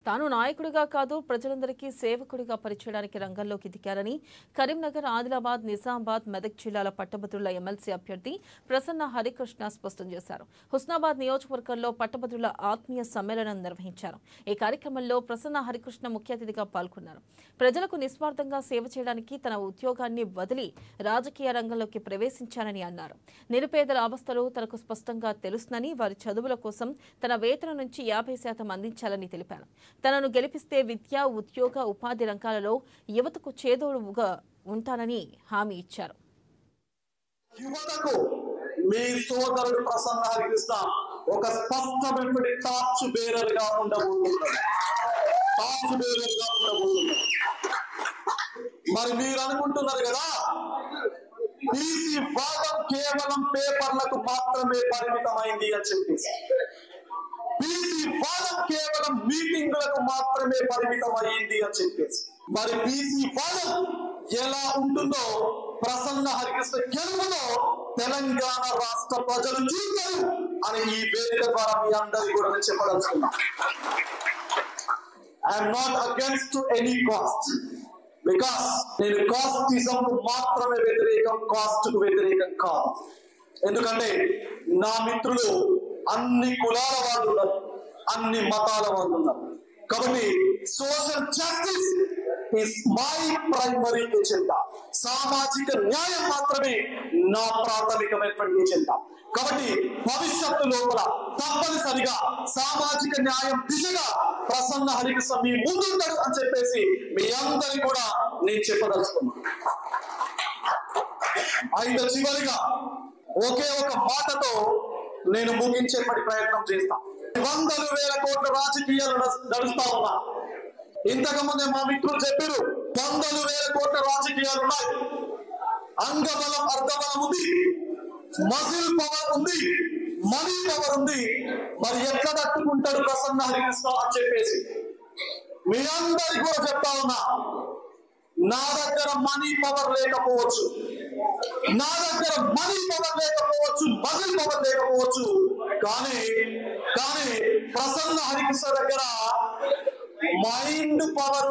తాను నాయకుడిగా కాదు ప్రజలందరికీ సేవకుడిగా పరిచయడానికి రంగంలోకి దిగారని కరీంనగర్, ఆదిలాబాద్, నిజామాబాద్, మెదక్ జిల్లాల పట్టభద్రుల ఎమ్మెల్సీ అభ్యర్థి ప్రసన్న హరికృష్ణ స్పష్టం చేశారు. హుస్నాబాద్ నియోజకవర్గంలో పట్టభద్రుల ఆత్మీయ సమ్మేళనం నిర్వహించారు. ఈ కార్యక్రమంలో ప్రసన్న హరికృష్ణ ముఖ్య అతిథిగా పాల్గొన్నారు. ప్రజలకు నిస్వార్థంగా సేవ చేయడానికి తన ఉద్యోగాన్ని వదిలి రాజకీయ రంగంలోకి ప్రవేశించారని అన్నారు. నిరుపేదల అవస్థలు తనకు స్పష్టంగా తెలుస్తుందని, వారి చదువుల కోసం తన వేతనం నుంచి 50% అందించాలని తెలిపారు. తనను గెలిపిస్తే విద్య, ఉద్యోగ, ఉపాధి రంగాలలో యువతకు చేదోడుగా ఉంటానని హామీ ఇచ్చారు. యువతకు మీ సోదరుడు ప్రసన్న హరికృష్ణ ఒక స్పష్టమైన టార్చ్ బేరర్ గా ఉండబోతున్నాడు. మరి మీరు అనుకుంటున్నారు కదా, బీసీ వాదం కేవలం పేపర్లకు మాత్రమే పరిమితమైంది అని చెప్పేసి, బీసీ వాదం కేవలం మీటింగులకు మాత్రమే పరిమితం అయ్యింది అని చెప్పేసి, మరి బీసీ వాదం ఎలా ఉంటుందో ప్రసన్న హరికృష్ణ గెలుపులో తెలంగాణ రాష్ట్ర ప్రజలు చూస్తారు అని ఈ వేదిక ద్వారా మీ అందరికీ కూడా నేను చెప్పదలుచుకున్నా. I'm not against any cost, because నేను కాస్టిజం మాత్రమే వ్యతిరేకం, కాస్ట్ కు వ్యతిరేకం కాదు. ఎందుకంటే నా మిత్రులు అన్ని కులాల వాళ్ళు ఉన్నారు, అన్ని మతాల వాళ్ళు ఉన్నారు. కాబట్టి social justice is my primary agenda. సామాజిక న్యాయం మాత్రమే నా ప్రాథమికమైనటువంటి ఎజెండా. కాబట్టి భవిష్యత్తు లోపల తప్పనిసరిగా సామాజిక న్యాయం దిశగా ప్రసన్న హరికృష్ణ మీ ముందుంటాడు అని చెప్పేసి మీ అందరికీ కూడా నేను చెప్పదలుచుకున్నాను. అయితే చివరిగా ఒకే ఒక మాటతో నేను ముగించేపటి ప్రయత్నం చేస్తా. 100,000 కోట్ల రాజకీయాలు నడుస్తా ఉన్నా. ఇంతకుముందే మా మిత్రులు చెప్పారు, 100,000 కోట్ల రాజకీయాలు ఉన్నాయి. అంగబలం, అర్ధబలం ఉంది, మజిల్ పవర్ ఉంది, మనీ పవర్ ఉంది. మరి ఎట్లా తట్టుకుంటాడు ప్రసన్న హరికృష్ణ అని చెప్పేసి మీ అందరికి కూడా చెప్తా ఉన్నా. నా దగ్గర మనీ పవర్ లేకపోవచ్చు, నా దగ్గర మనీ పవర్ లేకపోవచ్చు, మజిల్ పవర్ లేకపోవచ్చు, కానీ ప్రసన్న హరికృష్ణ దగ్గర మైండ్ పవర్